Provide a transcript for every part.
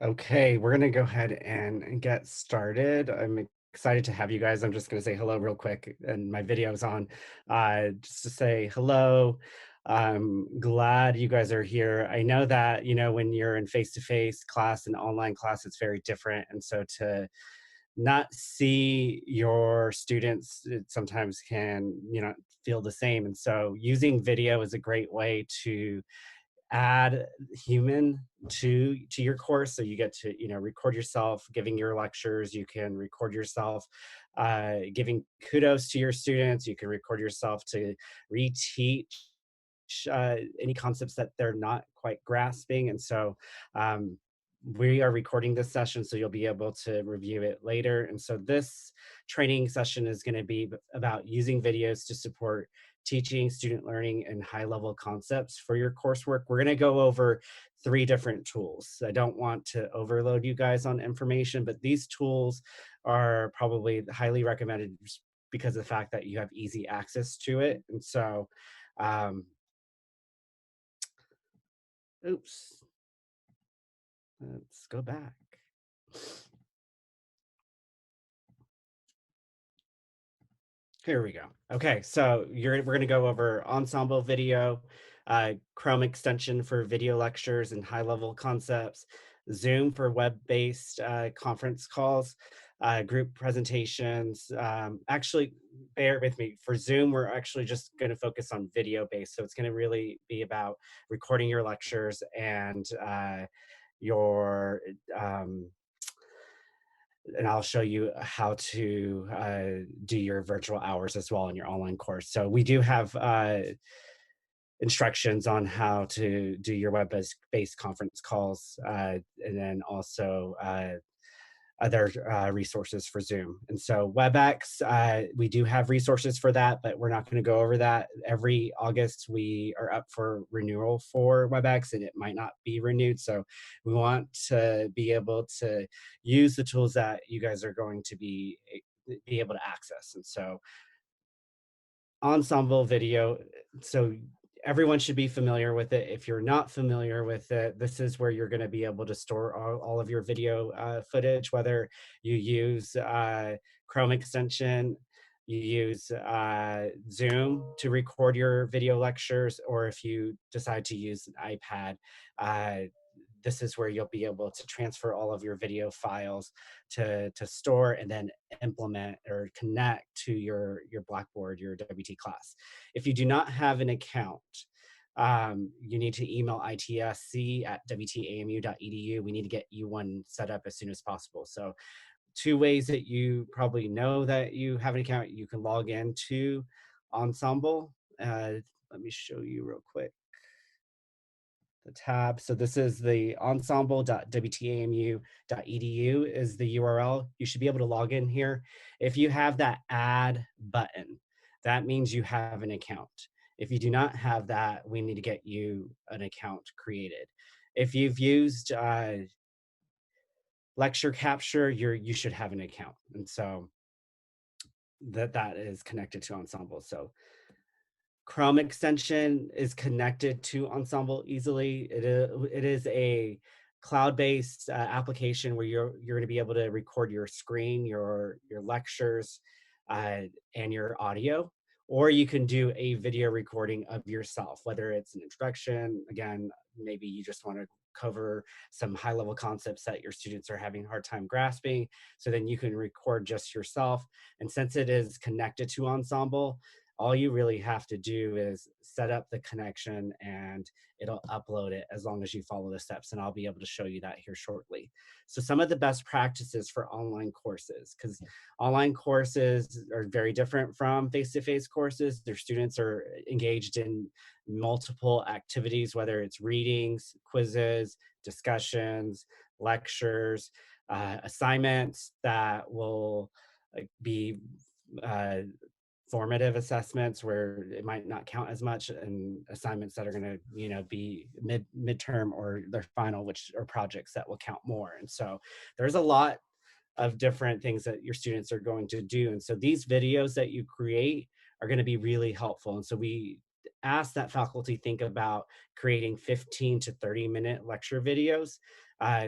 Okay, we're gonna go ahead and get started. I'm excited to have you guys. I'm just gonna say hello real quick, and my video's on. Just to say hello. I'm glad you guys are here. I know that when you're in face-to-face class and online class, it's very different, and so to not see your students, it sometimes can feel the same. And so using video is a great way to add human to your course. So you get to record yourself giving your lectures. You can record yourself giving kudos to your students. You can record yourself to reteach any concepts that they're not quite grasping. And so um, we are recording this session, so you'll be able to review it later. And so this training session is going to be about using videos to support teaching, student learning, and high level concepts for your coursework. We're going to go over 3 different tools. I don't want to overload you guys on information, but these tools are probably highly recommended just because of the fact that you have easy access to it. And so, um, oops, let's go back. Here we go. Okay, so we're going to go over Ensemble Video, Chrome extension for video lectures and high-level concepts, Zoom for web-based conference calls, group presentations. Actually, bear with me. For Zoom, we're actually just going to focus on video-based, so it's going to really be about recording your lectures and your and I'll show you how to do your virtual hours as well in your online course. So we do have instructions on how to do your web-based conference calls, and then also other resources for Zoom. And so WebEx, we do have resources for that, but we're not going to go over that. Every August, we are up for renewal for WebEx, and it might not be renewed. So we want to be able to use the tools that you guys are going to be able to access. And so Ensemble Video, so everyone should be familiar with it. If you're not familiar with it, this is where you're going to be able to store all of your video footage, whether you use Chrome extension, you use Zoom to record your video lectures, or if you decide to use an iPad, uh, this is where you'll be able to transfer all of your video files to store and then implement or connect to your Blackboard, your WT class. If you do not have an account, you need to email itsc@wtamu.edu. We need to get you one set up as soon as possible. So 2 ways that you probably know that you have an account: you can log into Ensemble. Let me show you real quick the tab. So this is the ensemble.wtamu.edu is the URL. You should be able to log in here. If you have that add button, that means you have an account. If you do not have that, we need to get you an account created. If you've used Lecture Capture, you should have an account. And so that is connected to Ensemble. So Chrome extension is connected to Ensemble easily. It is a cloud-based application where you're going to be able to record your screen, your lectures, and your audio, or you can do a video recording of yourself, whether it's an introduction. Again, maybe you just want to cover some high-level concepts that your students are having a hard time grasping. So then you can record just yourself. And since it is connected to Ensemble, all you really have to do is set up the connection and it'll upload it as long as you follow the steps. And I'll be able to show you that here shortly. So some of the best practices for online courses, because online courses are very different from face-to-face courses. Their students are engaged in multiple activities, whether it's readings, quizzes, discussions, lectures, assignments that will be uh, formative assessments where it might not count as much, and assignments that are going to be midterm or their final, which are projects that will count more. And so there's a lot of different things that your students are going to do, and so these videos that you create are going to be really helpful. And so we ask that faculty think about creating 15 to 30-minute lecture videos.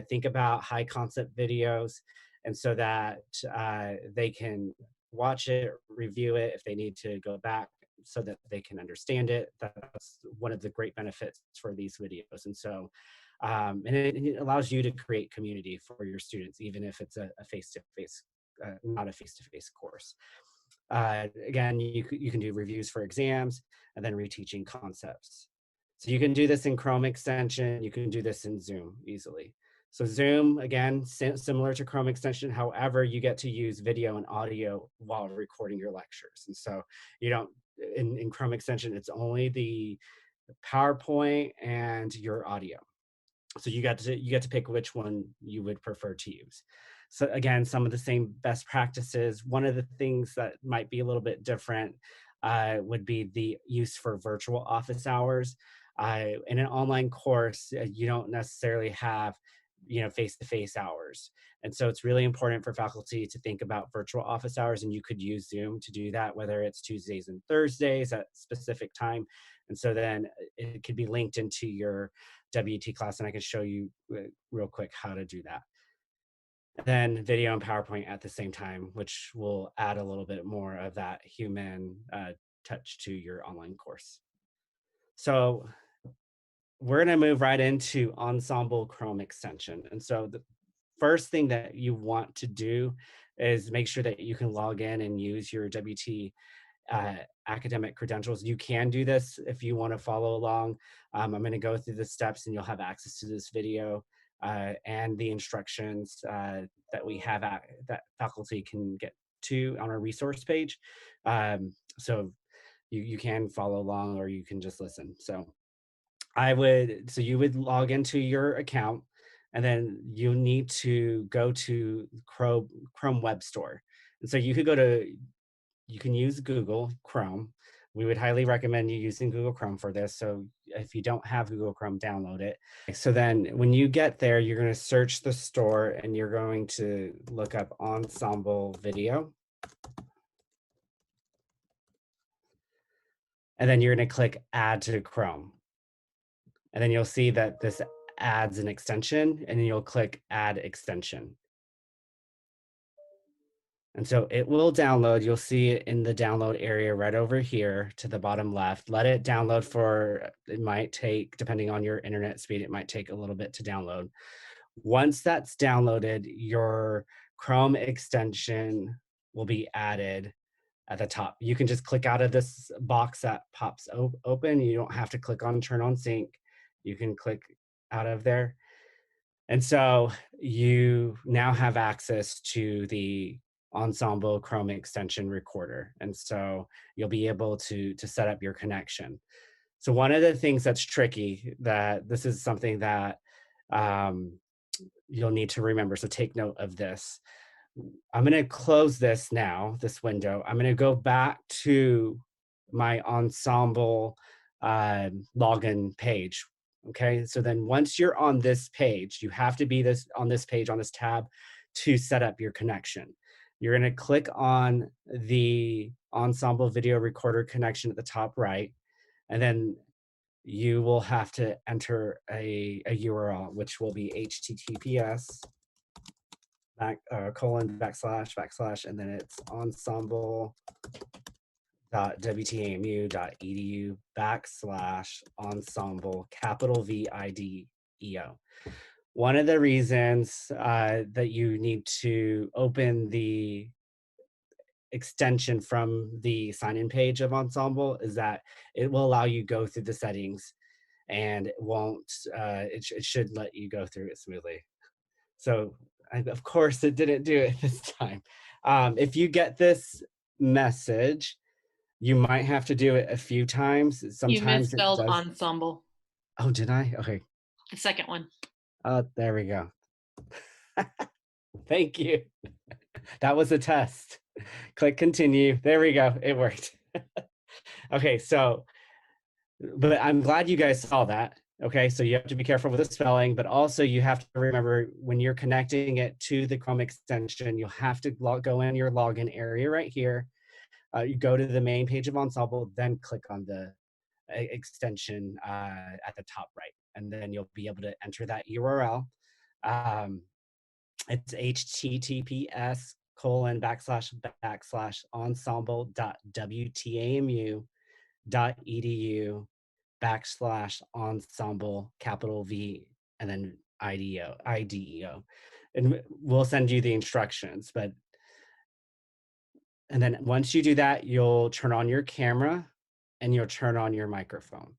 Think about high concept videos, and so that they can watch it, review it if they need to go back so that they can understand it. That's one of the great benefits for these videos. And so, and it allows you to create community for your students, even if it's a face-to-face, not a face-to-face course. Again, you can do reviews for exams and then reteaching concepts. So you can do this in Chrome extension. You can do this in Zoom easily. So Zoom, again, similar to Chrome extension. However, you get to use video and audio while recording your lectures. And so you don't, in Chrome extension, it's only the PowerPoint and your audio. So you get to pick which one you would prefer to use. So again, some of the same best practices. One of the things that might be a little bit different would be the use for virtual office hours. In an online course, you don't necessarily have, face-to-face hours. And so it's really important for faculty to think about virtual office hours, and you could use Zoom to do that, whether it's Tuesdays and Thursdays at specific time. And so then it could be linked into your WT class, and I can show you real quick how to do that. Then video and PowerPoint at the same time, which will add a little bit more of that human touch to your online course. So we're going to move right into Ensemble Chrome extension. And so the first thing that you want to do is make sure that you can log in and use your WT academic credentials. You can do this if you want to follow along. I'm going to go through the steps and you'll have access to this video and the instructions that we have that faculty can get to on our resource page. So you can follow along or you can just listen. So you would log into your account, and then you need to go to Chrome Web Store. And so you can use Google Chrome. We would highly recommend you using Google Chrome for this. So if you don't have Google Chrome, download it. So then when you get there, you're going to search the store and you're going to look up Ensemble Video. And then you're going to click Add to Chrome. And then you'll see that this adds an extension, and then you'll click Add Extension. And so it will download. You'll see it in the download area right over here to the bottom left. Let it download it might take, depending on your internet speed, it might take a little bit to download. Once that's downloaded, your Chrome extension will be added at the top. You can just click out of this box that pops open. You don't have to click on Turn on Sync. You can click out of there. And so you now have access to the Ensemble Chrome extension recorder. And so you'll be able to set up your connection. So one of the things that's tricky, that this is something that you'll need to remember. So take note of this. I'm going to close this now, this window. I'm going to go back to my Ensemble login page. Okay, so then once you're on this page, you have to be on this page, on this tab, to set up your connection. You're going to click on the Ensemble video recorder connection at the top right, and then you will have to enter a URL, which will be https // and then it's ensemble.wtamu.edu /ensemble capital VIDEO. One of the reasons that you need to open the extension from the sign-in page of Ensemble is that it will allow you go through the settings, and it won't, it should let you go through it smoothly. So of course it didn't do it this time. If you get this message, you might have to do it a few times. Sometimes you misspelled ensemble. Oh, did I? Okay. The second one. Oh, there we go. Thank you. That was a test. Click continue. There we go. It worked. Okay, so, but I'm glad you guys saw that. Okay, so you have to be careful with the spelling, but also you have to remember when you're connecting it to the Chrome extension, you'll have to go in your login area right here. You go to the main page of Ensemble, then click on the extension at the top right, and then you'll be able to enter that URL. Um, it's https colon backslash backslash ensemble.wtamu.edu backslash ensemble capital V and then IDEO. And we'll send you the instructions, but and then once you do that, you'll turn on your camera and you'll turn on your microphone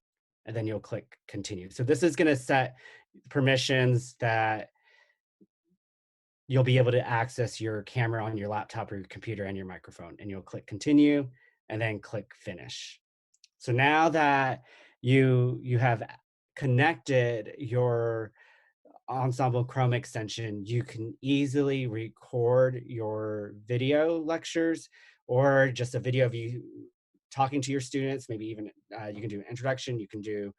and then you'll click continue. So this is going to set permissions that you'll be able to access your camera on your laptop or your computer and your microphone, and you'll click continue and then click finish. So now that you have connected your Ensemble Chrome extension, you can easily record your video lectures or just a video of you talking to your students. Maybe even you can do an introduction, you can do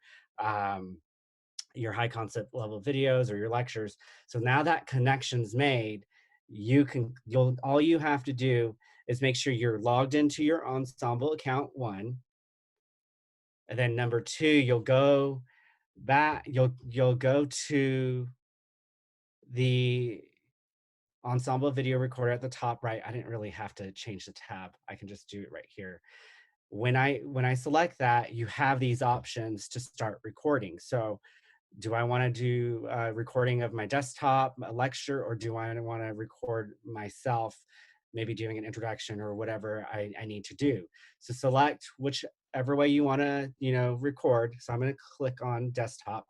your high concept level videos or your lectures. So now that connection's made, all you have to do is make sure you're logged into your Ensemble account, one, and then number two, you'll go back, you'll go to the Ensemble video recorder at the top right. I didn't really have to change the tab. I can just do it right here. When I select that, you have these options to start recording. So do I want to do a recording of my desktop, a lecture, or do I want to record myself, maybe doing an introduction or whatever I need to do? So select whichever way you want to, record. So I'm going to click on desktop,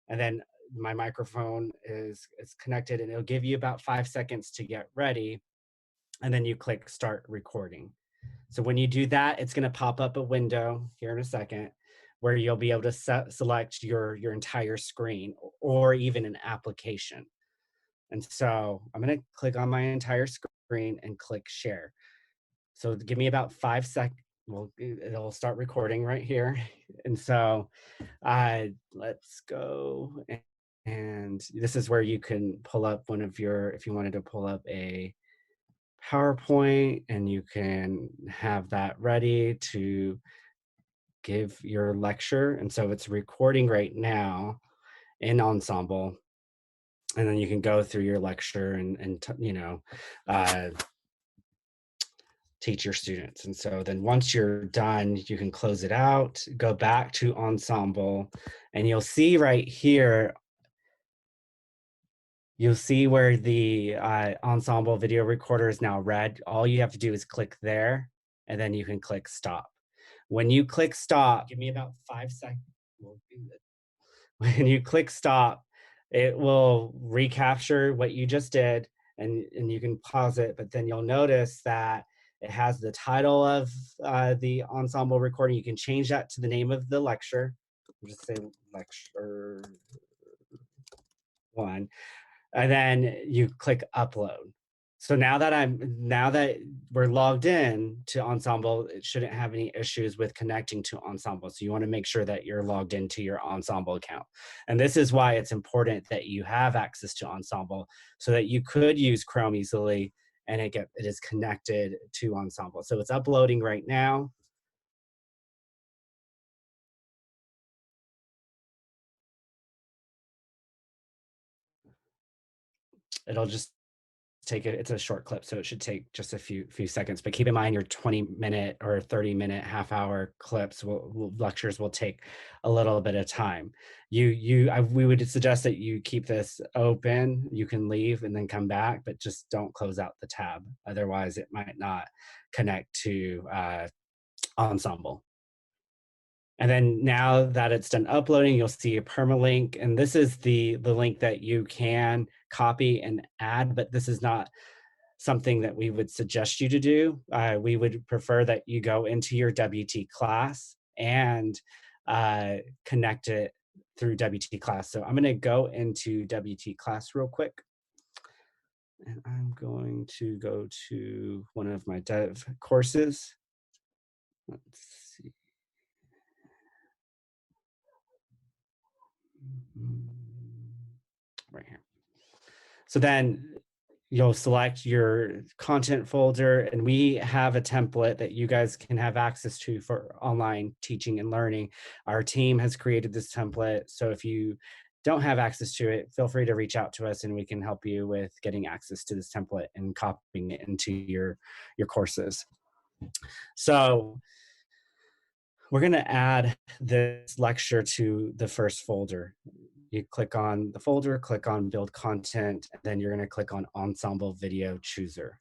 and then my microphone is connected, and it'll give you about 5 seconds to get ready, and then you click start recording. So when you do that, it's going to pop up a window here in a second where you'll be able to select your entire screen or even an application. And so I'm going to click on my entire screen and click share. So give me about 5 seconds. Well, it'll start recording right here. And so let's go. And this is where you can pull up if you wanted to pull up a PowerPoint, and you can have that ready to give your lecture. And so it's recording right now in Ensemble. And then you can go through your lecture and teach your students. And so then once you're done, you can close it out, go back to Ensemble, and you'll see right here, you'll see where the Ensemble video recorder is now red. All you have to do is click there, and then you can click stop. When you click stop, give me about 5 seconds. When you click stop, it will recapture what you just did, and you can pause it, but then you'll notice that it has the title of the Ensemble recording. You can change that to the name of the lecture. I'll just say lecture one, and then you click upload. So now that we're logged in to Ensemble, it shouldn't have any issues with connecting to Ensemble. So you want to make sure that you're logged into your Ensemble account. And this is why it's important that you have access to Ensemble so that you could use Chrome easily and it is connected to Ensemble. So it's uploading right now. It'll just it's a short clip, so it should take just a few seconds, but keep in mind your 20-minute or 30-minute half-hour clips lectures will take a little bit of time. We would suggest that you keep this open. You can leave and then come back, but just don't close out the tab, otherwise it might not connect to Ensemble. And then now that it's done uploading, you'll see a permalink, and this is the link that you can copy and add, but this is not something that we would suggest you to do. We would prefer that you go into your WT class and connect it through WT class. So I'm going to go into WT class real quick. And I'm going to go to one of my dev courses. Let's see. Right here. So then you'll select your content folder, and we have a template that you guys can have access to for online teaching and learning. Our team has created this template, so if you don't have access to it, feel free to reach out to us and we can help you with getting access to this template and copying it into your courses. So we're going to add this lecture to the first folder. You click on the folder, click on build content, and then you're going to click on Ensemble Video Chooser.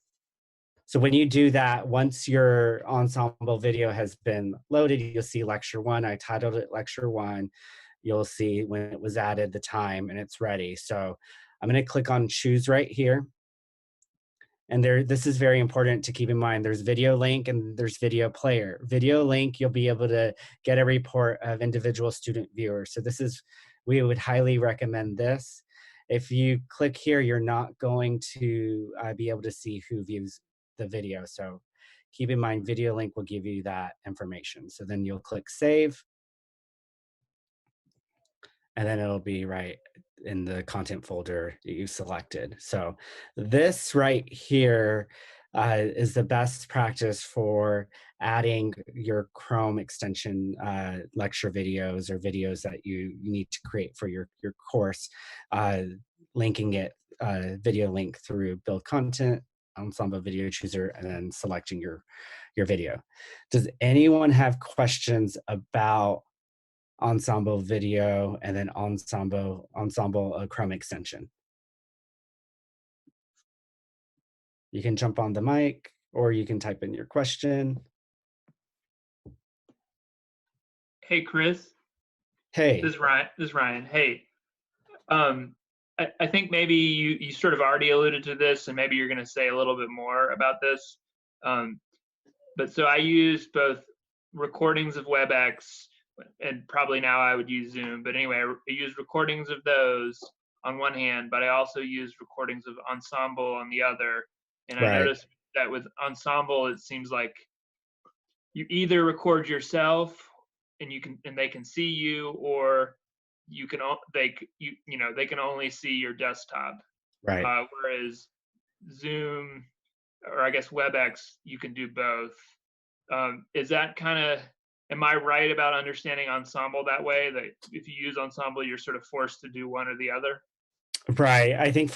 So when you do that, once your Ensemble video has been loaded, you'll see lecture one. I titled it lecture one. You'll see when it was added, the time, and it's ready. So I'm going to click on choose right here. And this is very important to keep in mind. There's video link and there's video player. Video link, you'll be able to get a report of individual student viewers. So we would highly recommend this. If you click here, you're not going to be able to see who views the video. So keep in mind, video link will give you that information. So then you'll click save, and then it'll be right in the content folder that you selected. So this right here is the best practice for adding your Chrome extension lecture videos or videos that you need to create for your course, linking it, video link through build content, Ensemble Video Chooser, and then selecting your video. Does anyone have questions about Ensemble Video and then Ensemble Chrome extension? You can jump on the mic or you can type in your question. Hey, Chris. Hey. This is Ryan. Hey, I think maybe you sort of already alluded to this, and maybe you're going to say a little bit more about this. But so I use both recordings of WebEx, and probably now I would use Zoom. But anyway, I use recordings of those on one hand, but I also use recordings of Ensemble on the other. And I noticed that with Ensemble, it seems like you either record yourself and they can see you, or they can only see your desktop. Right. Whereas Zoom, or I guess WebEx, you can do both. Is that am I right about understanding Ensemble that way? That if you use Ensemble, you're sort of forced to do one or the other? Right. I think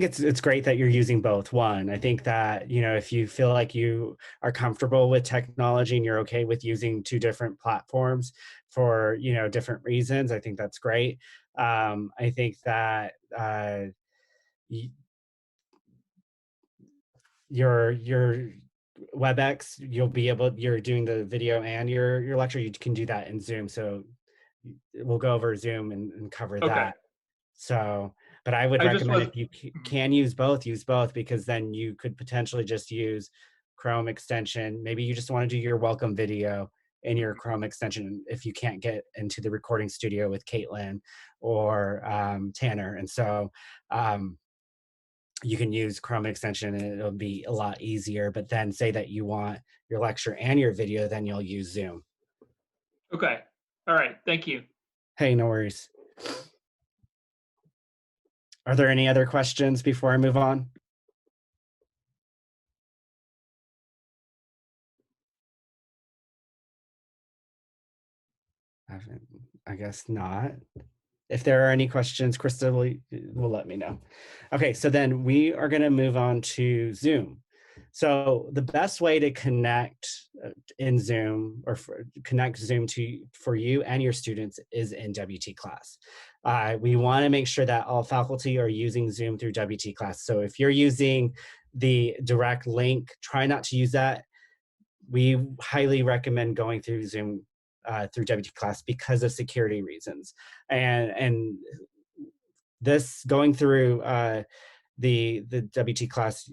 it's great that you're using both. One, I think that, if you feel like you are comfortable with technology and you're okay with using two different platforms for, different reasons, I think that's great. I think that your WebEx, you're doing the video and your lecture, you can do that in Zoom. So we'll go over Zoom and cover that. So, but I would recommend if you can use both, because then you could potentially just use Chrome extension. Maybe you just want to do your welcome video in your Chrome extension if you can't get into the recording studio with Caitlin or Tanner. And so you can use Chrome extension and it'll be a lot easier. But then say that you want your lecture and your video, then you'll use Zoom. Okay. All right. Thank you. Hey, no worries. Are there any other questions before I move on? I guess not. If there are any questions, Krista will let me know. Okay, so then we are going to move on to Zoom. So the best way to connect in Zoom or connect Zoom for you and your students is in WT Class. We want to make sure that all faculty are using Zoom through WT Class. So if you're using the direct link, try not to use that. We highly recommend going through Zoom through WT Class because of security reasons. And this going through the WT Class,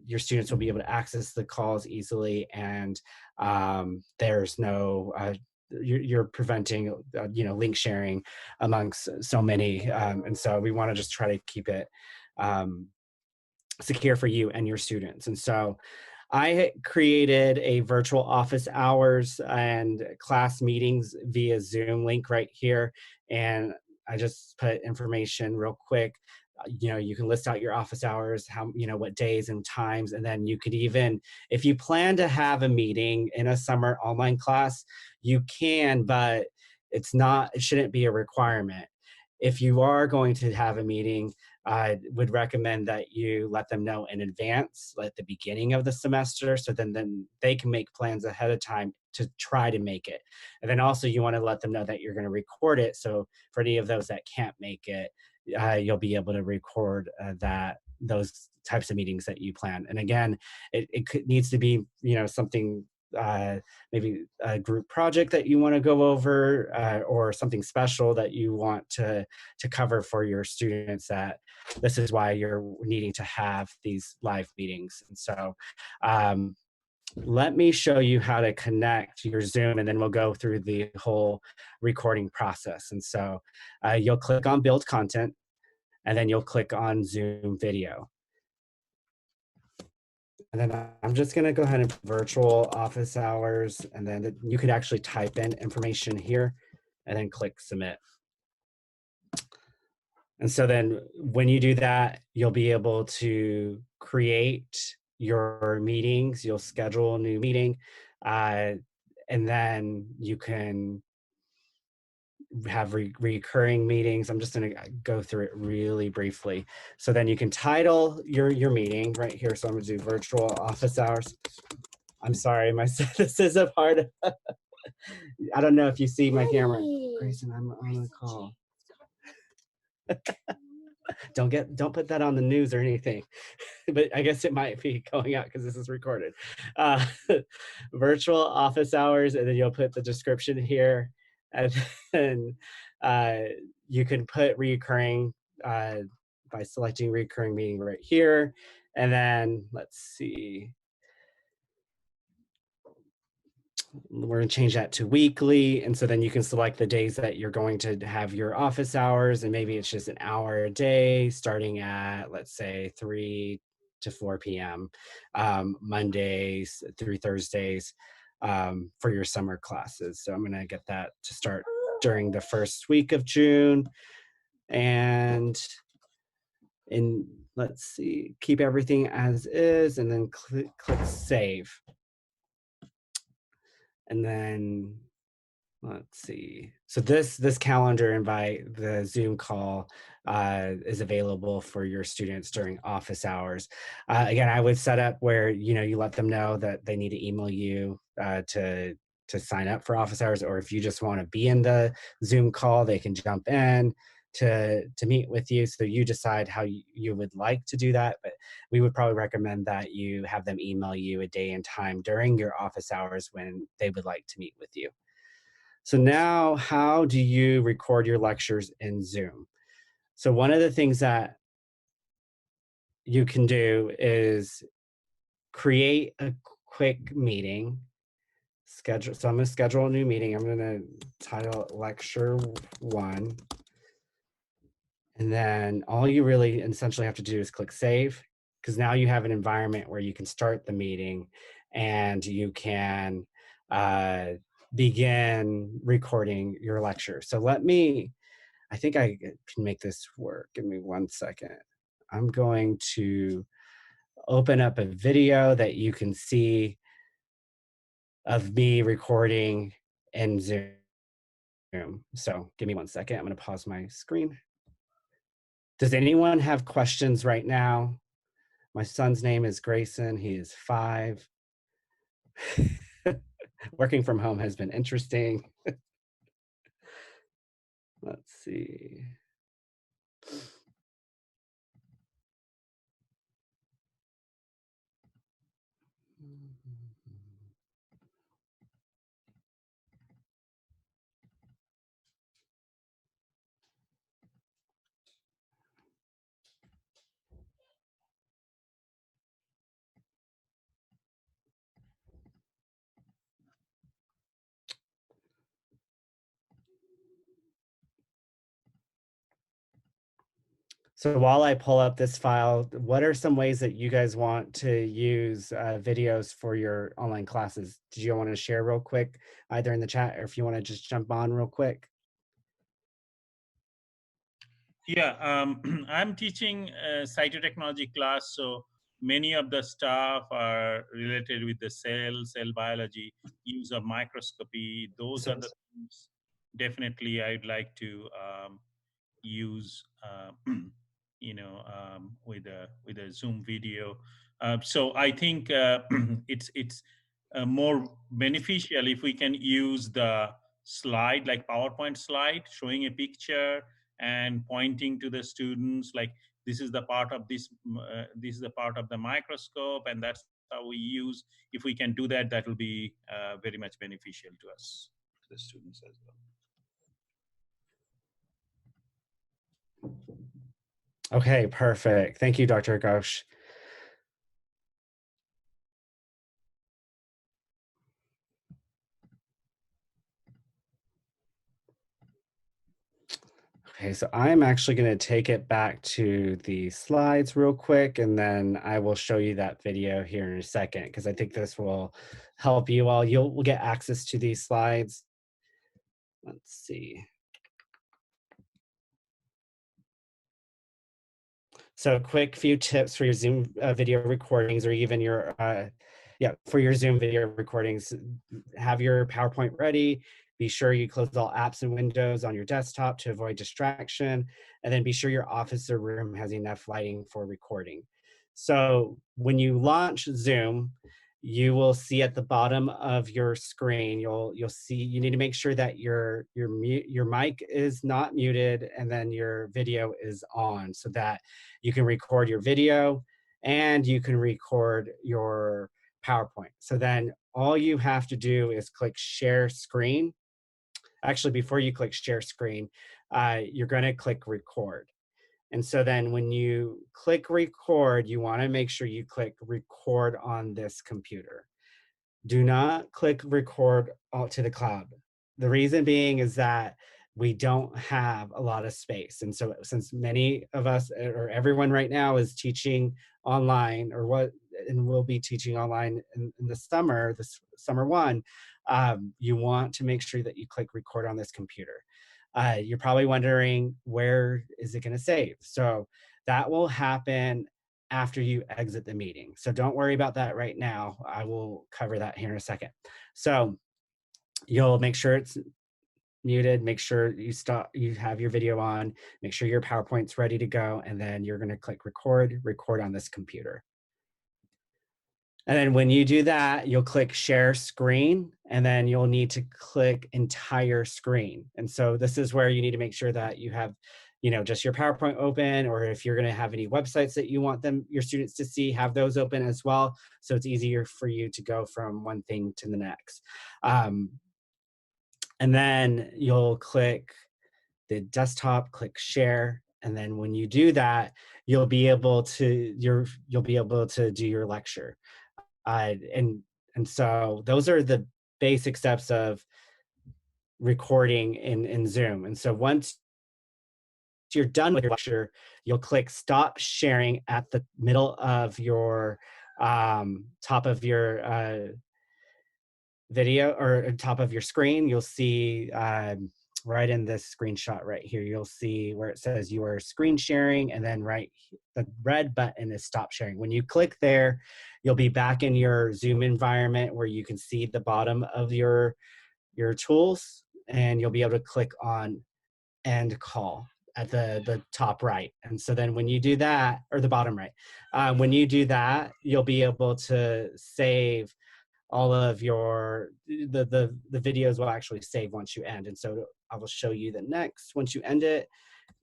your students will be able to access the calls easily, and there's no you're preventing link sharing amongst so many, and so we want to just try to keep it secure for you and your students. And so I created a virtual office hours and class meetings via Zoom link right here, and I just put information real quick. You can list out your office hours, how, what days and times, and then you could even, if you plan to have a meeting in a summer online class, you can, but it shouldn't be a requirement. If you are going to have a meeting, I would recommend that you let them know in advance, at the beginning of the semester, so then they can make plans ahead of time to try to make it. And then also you want to let them know that you're going to record it. So for any of those that can't make it, you'll be able to record those types of meetings that you plan. And again, needs to be something, maybe a group project that you want to go over, or something special that you want to cover for your students, that this is why you're needing to have these live meetings. And so let me show you how to connect your Zoom, and then we'll go through the whole recording process. And so you'll click on build content, and then you'll click on Zoom video. And then I'm just going to go ahead and virtual office hours, and then you could actually type in information here and then click submit. And so then when you do that, you'll be able to create your meetings. You'll schedule a new meeting, and then you can have recurring meetings. I'm just going to go through it really briefly. So then you can title your meeting right here. So I'm going to do virtual office hours. I'm sorry, this is a part of, I don't know if you see my camera. Grayson, I'm on the call. Don't put that on the news or anything, but I guess it might be going out because this is recorded. Virtual office hours, and then you'll put the description here, and then you can put recurring by selecting recurring meeting right here. And then let's see, we're going to change that to weekly. And so then you can select the days that you're going to have your office hours, and maybe it's just an hour a day starting at, let's say, 3 to 4 p.m. Mondays through Thursdays for your summer classes. So I'm going to get that to start during the first week of June. And let's see, keep everything as is, and then click save. And then let's see. So this calendar invite, the Zoom call, is available for your students during office hours. Again, I would set up where you let them know that they need to email you to sign up for office hours, or if you just want to be in the Zoom call, they can jump in to meet with you. So you decide how you would like to do that, but we would probably recommend that you have them email you a day and time during your office hours when they would like to meet with you. So now, how do you record your lectures in Zoom? So one of the things that you can do is create a quick meeting. So I'm going to schedule a new meeting. I'm going to title it Lecture 1. And then all you really essentially have to do is click save, because now you have an environment where you can start the meeting and you can begin recording your lecture. So I think I can make this work. Give me 1 second. I'm going to open up a video that you can see of me recording in Zoom. So give me 1 second. I'm going to pause my screen. Does anyone have questions right now? My son's name is Grayson. He is 5. Working from home has been interesting. Let's see. So while I pull up this file, what are some ways that you guys want to use videos for your online classes? Did you want to share real quick, either in the chat or if you want to just jump on real quick? Yeah, I'm teaching a cytotechnology class, so many of the stuff are related with the cell biology, use of microscopy. Those are So the things definitely I'd like to use, with a Zoom video. So I think it's more beneficial if we can use the slide, like PowerPoint slide, showing a picture and pointing to the students, like this is the part of this is the part of the microscope, and that's how we use. If we can do that, that will be very much beneficial to us, to the students as well. Okay, perfect. Thank you, Dr. Ghosh. Okay, so I'm actually going to take it back to the slides real quick, and then I will show you that video here in a second, because I think this will help you all. You'll get access to these slides. Let's see. So quick few tips for your Zoom video recordings, or even your, for your Zoom video recordings. Have your PowerPoint ready. Be sure you close all apps and windows on your desktop to avoid distraction. And then be sure your office or room has enough lighting for recording. So when you launch Zoom, you will see at the bottom of your screen, you'll see, you need to make sure that your mic is not muted, and then your video is on, so that you can record your video and you can record your PowerPoint. So then all you have to do is click share screen. Actually, before you click share screen, you're going to click record. And so then when you click record, you want to make sure you click record on this computer. Do not click record to the cloud. The reason being is that we don't have a lot of space. And so since many of us, or everyone right now, is teaching online, and will be teaching online in the summer, this summer one, you want to make sure that you click record on this computer. You're probably wondering, where is it going to save? So that will happen after you exit the meeting. So don't worry about that right now. I will cover that here in a second. So you'll make sure it's muted, make sure you have your video on, make sure your PowerPoint's ready to go, and then you're going to click record on this computer. And then when you do that, you'll click share screen, and then you'll need to click entire screen. And so this is where you need to make sure that you have, just your PowerPoint open, or if you're going to have any websites that you want your students to see, have those open as well. So it's easier for you to go from one thing to the next. And then you'll click the desktop, click share. And then when you do that, you'll be able to do your lecture. And so those are the basic steps of recording in Zoom. And so once you're done with your lecture, you'll click stop sharing at the middle of your top of your video, or top of your screen. You'll see right in this screenshot right here, you'll see where it says you are screen sharing, and then the red button is stop sharing. When you click there, you'll be back in your Zoom environment where you can see the bottom of your tools, and you'll be able to click on end call at the top right. And so then when you do that, or the bottom right, when you do that, you'll be able to save all of the videos will actually save once you end. And so I will show you the next. Once you end it,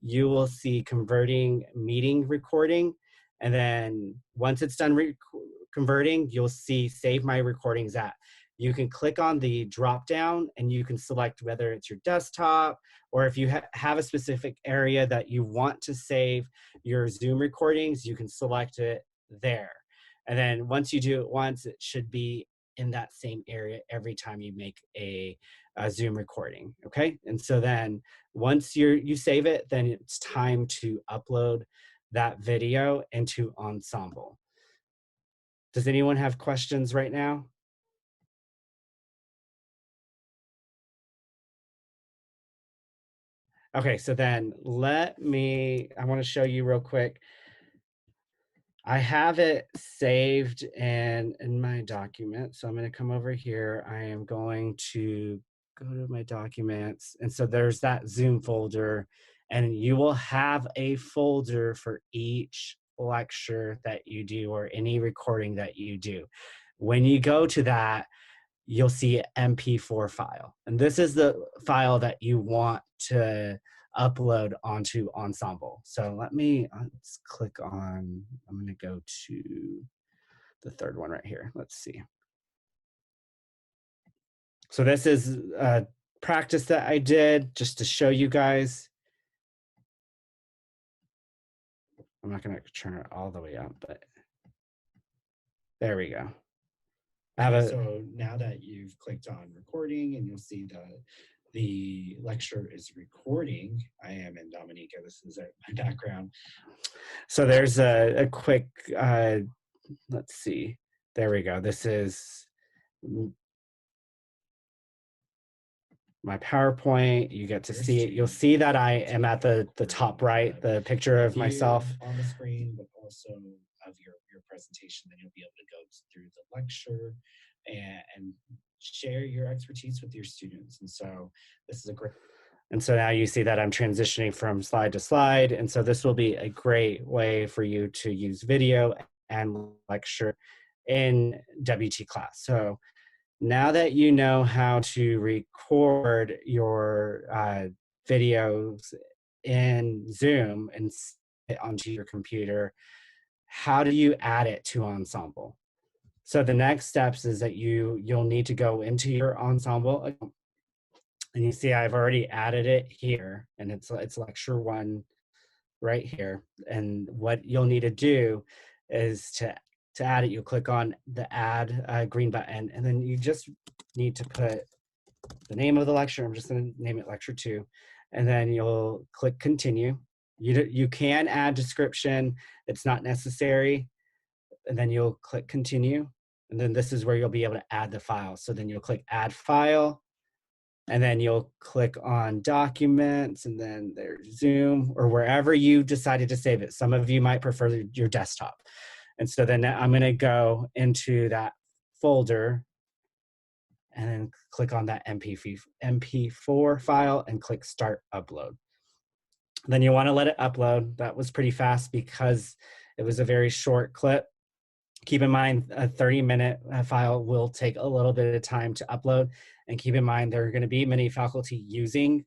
you will see converting meeting recording. And then once it's done converting, you'll see save my recordings at. You can click on the drop down, and you can select whether it's your desktop, or if you have a specific area that you want to save your Zoom recordings, you can select it there. And then once you do it once, it should be in that same area every time you make a Zoom recording, okay? And so then once you save it, then it's time to upload that video into Ensemble. Does anyone have questions right now? Okay, so then I want to show you real quick. I have it saved in my document. So I'm going to come over here. I am going to go to my documents. And so there's that Zoom folder, and you will have a folder for each lecture that you do or any recording that you do. When you go to that, you'll see MP4 file. And this is the file that you want to upload onto Ensemble. So let's click on, I'm gonna go to the third one right here. Let's see. So this is a practice that I did just to show you guys. I'm not gonna turn it all the way up, but there we go. So now that you've clicked on recording, and you'll see the lecture is recording. I am in Dominica. This is my background. So there's a quick, let's see. There we go. This is my PowerPoint. You get to see it. You'll see that I am at the top right, the picture of myself. On the screen, but also of your presentation. Then you'll be able to go through the lecture and share your expertise with your students. And so this is a great. And so now you see that I'm transitioning from slide to slide. And so this will be a great way for you to use video and lecture in WT class. So now that you know how to record your videos in Zoom and set it onto your computer, how do you add it to Ensemble? So the next steps is that you'll need to go into your Ensemble account. And you see I've already added it here, and it's lecture 1 right here. And what you'll need to do is to add it, you click on the add green button, and then you just need to put the name of the lecture. I'm just going to name it lecture 2, and then you'll click continue. You can add description. It's not necessary. And then you'll click continue. And then this is where you'll be able to add the file. So then you'll click add file, and then you'll click on documents, and then there's Zoom or wherever you decided to save it. Some of you might prefer your desktop. And so then I'm going to go into that folder and then click on that MP4 file and click start upload. Then you want to let it upload. That was pretty fast because it was a very short clip. Keep in mind, a 30-minute file will take a little bit of time to upload. And keep in mind, there are going to be many faculty using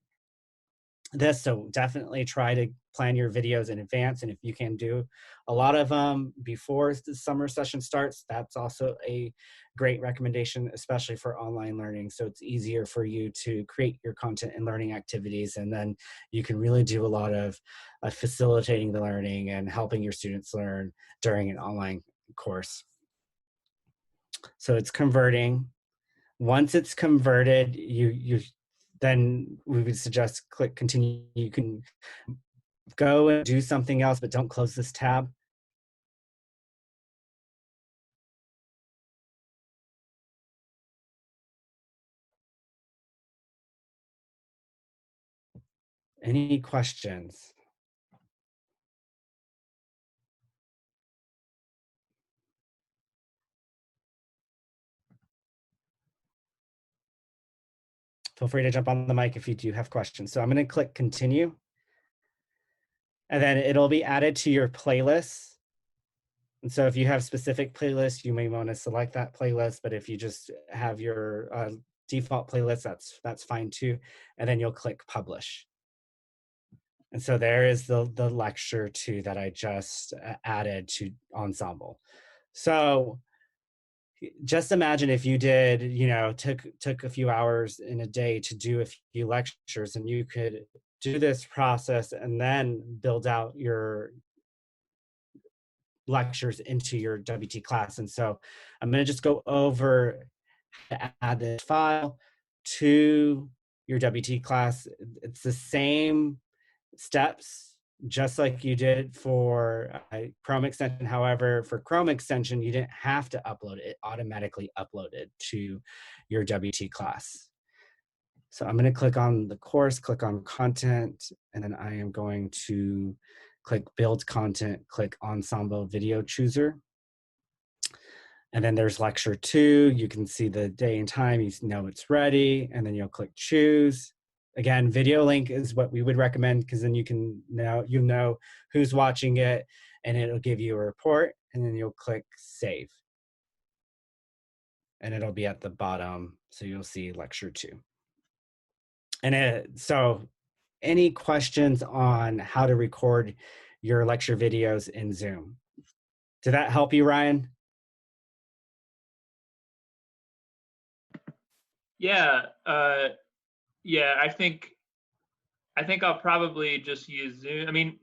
this. So definitely try to plan your videos in advance. And if you can do a lot of them before the summer session starts, that's also a great recommendation, especially for online learning. So it's easier for you to create your content and learning activities. And then you can really do a lot of facilitating the learning and helping your students learn during an online course. So it's converting. Once it's converted, then we would suggest click continue. You can go and do something else, but don't close this tab. Any questions? Feel free to jump on the mic if you do have questions. So I'm going to click continue. And then it'll be added to your playlist. And so if you have specific playlists, you may want to select that playlist. But if you just have your default playlist, that's fine too. And then you'll click publish. And so there is the lecture 2 that I just added to Ensemble. So just imagine if you did, took a few hours in a day to do a few lectures, and you could do this process and then build out your lectures into your WT class. And so I'm going to just go over to add this file to your WT class. It's the same steps, just like you did for Chrome extension. However, for Chrome extension, you didn't have to upload it. It automatically uploaded to your WT class. So I'm going to click on the course, click on content, and then I am going to click build content, click ensemble video chooser. And then there's lecture 2. You can see the day and time, you know it's ready, and then you'll click choose. Again, video link is what we would recommend because then you can now you know who's watching it, and it'll give you a report, and then you'll click save. And it'll be at the bottom, so you'll see lecture 2. And so any questions on how to record your lecture videos in Zoom? Did that help you, Ryan? Yeah, yeah. I think I'll probably just use Zoom. I mean,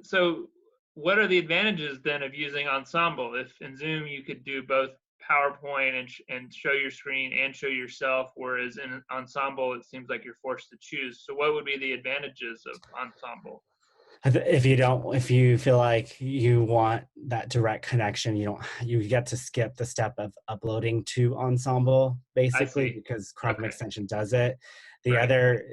so what are the advantages then of using Ensemble? If in Zoom you could do both PowerPoint and show your screen and show yourself, whereas in Ensemble it seems like you're forced to choose. So what would be the advantages of Ensemble? If you feel like you want that direct connection, you get to skip the step of uploading to Ensemble, basically, because Chrome Extension does it. The other,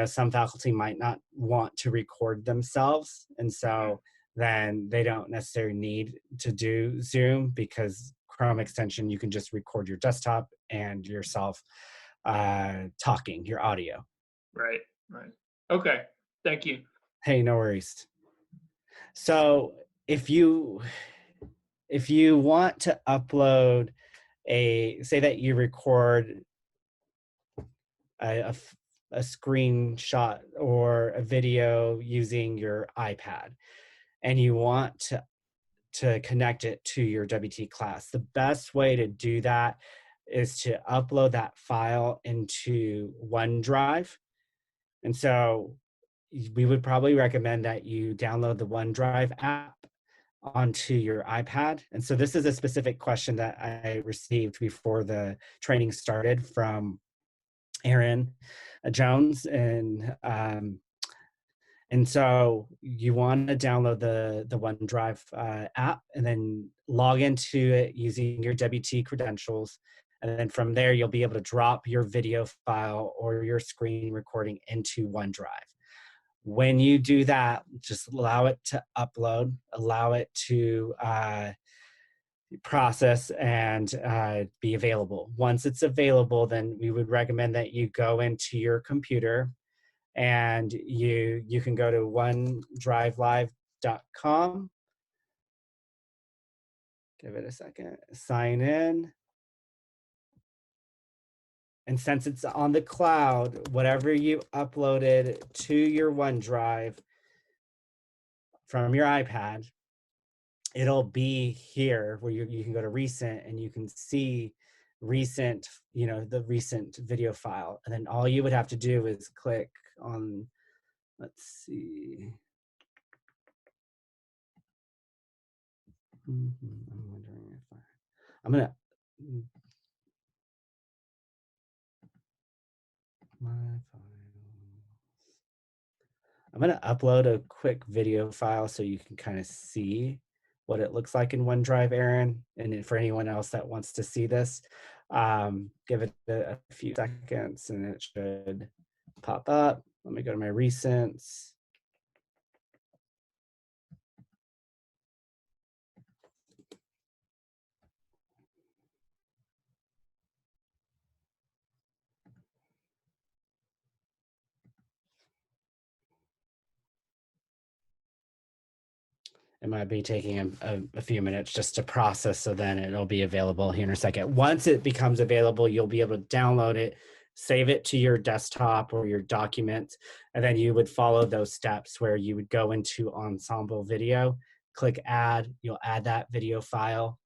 some faculty might not want to record themselves, and so then they don't necessarily need to do Zoom, because Chrome Extension, you can just record your desktop and yourself talking, your audio. Right. Okay, thank you. Hey, no worries. So if you want to upload say that you record a screenshot or a video using your iPad, and you want to connect it to your WT class, the best way to do that is to upload that file into OneDrive. And so we would probably recommend that you download the OneDrive app onto your iPad. And so this is a specific question that I received before the training started from Aaron Jones. And so you want to download the OneDrive app and then log into it using your WT credentials. And then from there, you'll be able to drop your video file or your screen recording into OneDrive. When you do that, just allow it to upload, allow it to process and be available. Once it's available, then we would recommend that you go into your computer and you can go to onedrivelive.com. Give it a second, sign in. And since it's on the cloud, whatever you uploaded to your OneDrive from your iPad, it'll be here where you can go to recent and you can see recent, the recent video file. And then all you would have to do is click on, let's see. I'm wondering if I'm going to upload a quick video file so you can kind of see what it looks like in OneDrive, Aaron. And for anyone else that wants to see this, give it a few seconds and it should pop up. Let me go to my recents. It might be taking a few minutes just to process, so then it'll be available here in a second. Once it becomes available, you'll be able to download it, save it to your desktop or your document, and then you would follow those steps where you would go into Ensemble Video, click Add, you'll add that video file.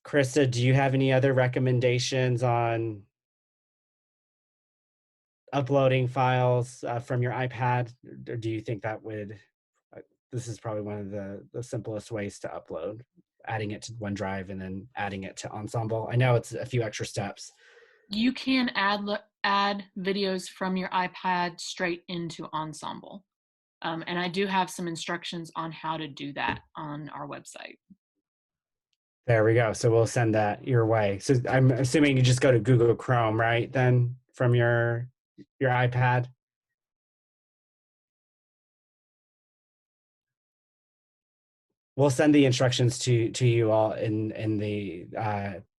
Krista, do you have any other recommendations on uploading files from your iPad, or do you think that would... This is probably one of the simplest ways to upload, adding it to OneDrive and then adding it to Ensemble. I know it's a few extra steps. You can add videos from your iPad straight into Ensemble. And I do have some instructions on how to do that on our website. There we go. So we'll send that your way. So I'm assuming you just go to Google Chrome, right? Then from your iPad. We'll send the instructions to you all in the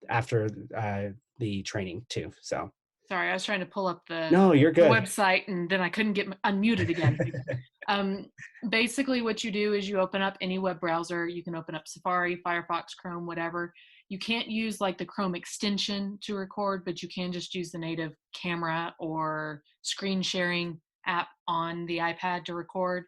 after the training too. So Sorry, I was trying to pull up no, you're the good. website and then I couldn't get unmuted again. Basically, what you do is you open up any web browser. You can open up Safari, Firefox, Chrome, whatever. You can't use like the Chrome extension to record, but you can just use the native camera or screen sharing app on the iPad to record.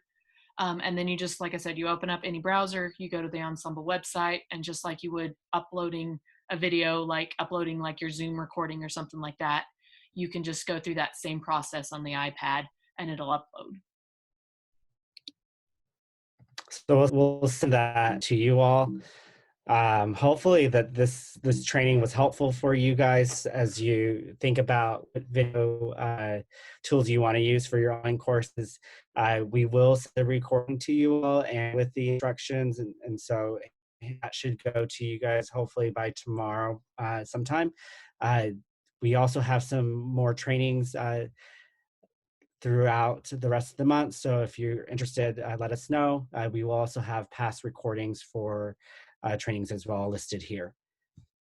And then you just, like I said, you open up any browser, you go to the Ensemble website, and just like you would uploading a video, like uploading like your Zoom recording or something like that, you can just go through that same process on the iPad and it'll upload. So we'll send that to you all. Hopefully that this training was helpful for you guys as you think about what video tools you want to use for your online courses. We will send the recording to you all and with the instructions, and so that should go to you guys hopefully by tomorrow sometime. We also have some more trainings throughout the rest of the month. So if you're interested, let us know. We will also have past recordings for trainings as well listed here.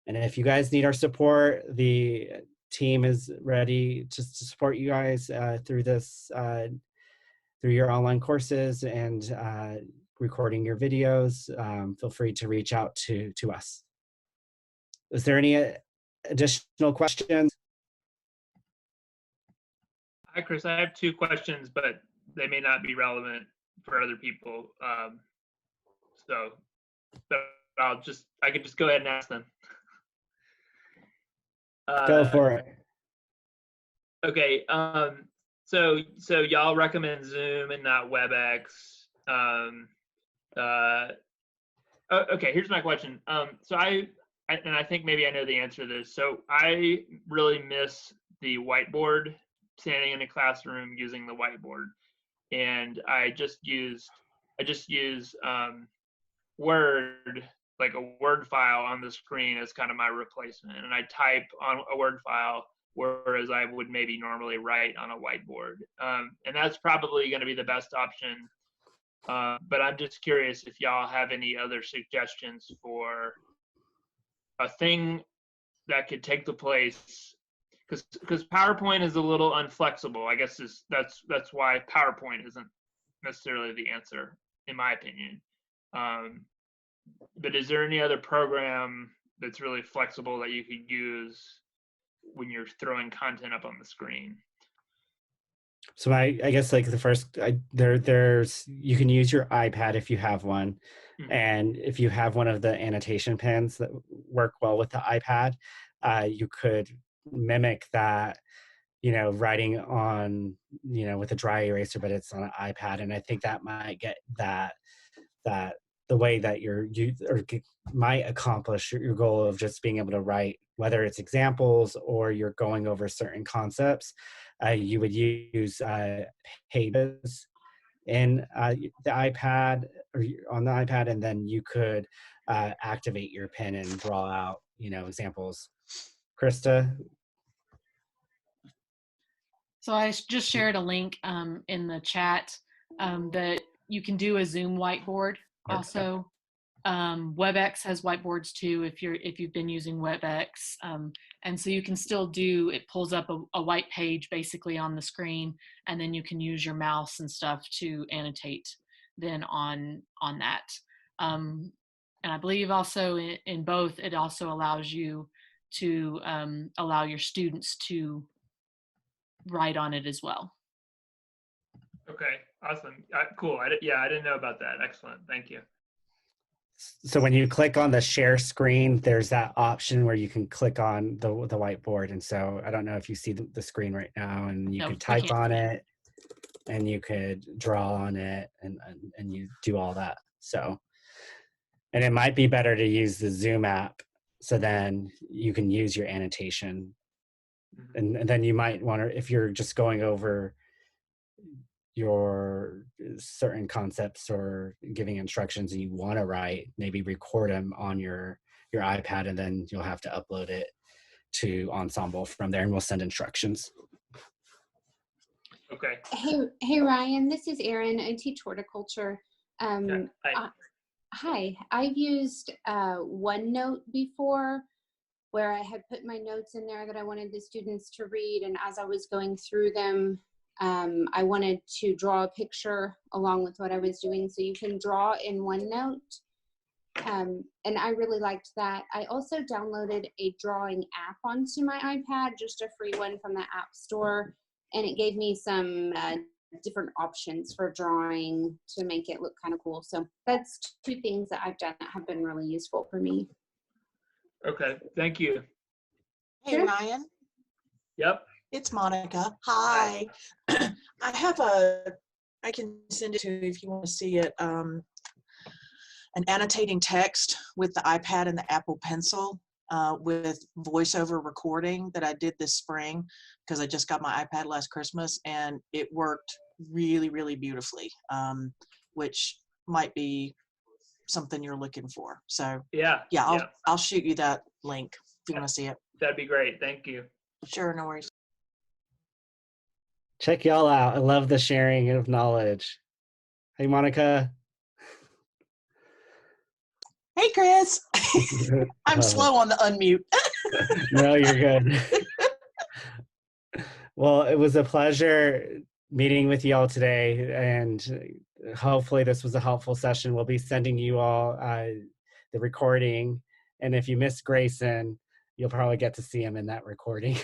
And if you guys need our support, the team is ready to support you guys through this, through your online courses and recording your videos. Feel free to reach out to us. Is there any additional questions? Hi, Chris. I have 2 questions, but they may not be relevant for other people. So I could just go ahead and ask them. Go for it. Okay. So y'all recommend Zoom and not WebEx. Okay. Here's my question. So I think maybe I know the answer to this. So I really miss the whiteboard, standing in a classroom using the whiteboard, and I just use Word, like a Word file on the screen as kind of my replacement, and I type on a Word file, whereas I would maybe normally write on a whiteboard, and that's probably going to be the best option. But I'm just curious if y'all have any other suggestions for a thing that could take the place, because PowerPoint is a little unflexible. I guess that's why PowerPoint isn't necessarily the answer, in my opinion. But is there any other program that's really flexible that you could use when you're throwing content up on the screen? So I guess like the first, there's you can use your iPad if you have one, and if you have one of the annotation pens that work well with the iPad, you could mimic that, writing on, with a dry eraser, but it's on an iPad, and I think that might get that the way that might accomplish your goal of just being able to write, whether it's examples or you're going over certain concepts. You would use Pages in the iPad or on the iPad, and then you could activate your pen and draw out, examples. Krista? So I just shared a link in the chat that you can do a Zoom whiteboard also. WebEx has whiteboards too if you've been using WebEx, and so you can still do it. Pulls up a white page basically on the screen, and then you can use your mouse and stuff to annotate then on that. And I believe also in both it also allows you to allow your students to write on it as well. Okay, awesome, cool. I didn't know about that. Excellent, thank you. So when you click on the share screen, there's that option where you can click on the whiteboard. And so I don't know if you see the screen right now, and you could type on it and you could draw on it and you do all that. So, and it might be better to use the Zoom app. So then you can use your annotation, and then you might want to, if you're just going over your certain concepts or giving instructions and you want to write, maybe record them on your your iPad, and then you'll have to upload it to Ensemble from there, and we'll send instructions. Okay. Hey Ryan, this is Erin. I teach horticulture. Yeah, Hi, I've used OneNote before, where I had put my notes in there that I wanted the students to read, and as I was going through them, I wanted to draw a picture along with what I was doing. So you can draw in OneNote, and I really liked that. I also downloaded a drawing app onto my iPad, just a free one from the App Store, and it gave me some different options for drawing to make it look kind of cool. So that's 2 things that I've done that have been really useful for me. Okay. Thank you. Hey, Sure. Ryan, Yep. it's Monica. Hi. I can send it to you if you want to see it. An annotating text with the iPad and the Apple Pencil with voiceover recording that I did this spring because I just got my iPad last Christmas, and it worked really, really beautifully, which might be something you're looking for. So Yeah. yeah, I'll shoot you that link if you want to see it. That'd be great. Thank you. Sure, no worries. Check y'all out. I love the sharing of knowledge. Hey, Monica. Hey, Chris. I'm Love slow on the unmute. it. No, you're good. Well, it was a pleasure meeting with you all today, and hopefully this was a helpful session. We'll be sending you all the recording, and if you miss Grayson, you'll probably get to see him in that recording.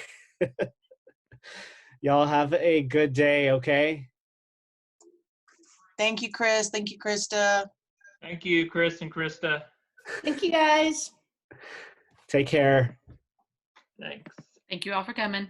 Y'all have a good day, okay? Thank you, Chris. Thank you, Krista. Thank you, Chris and Krista. Thank you, guys. Take care. Thanks. Thank you all for coming.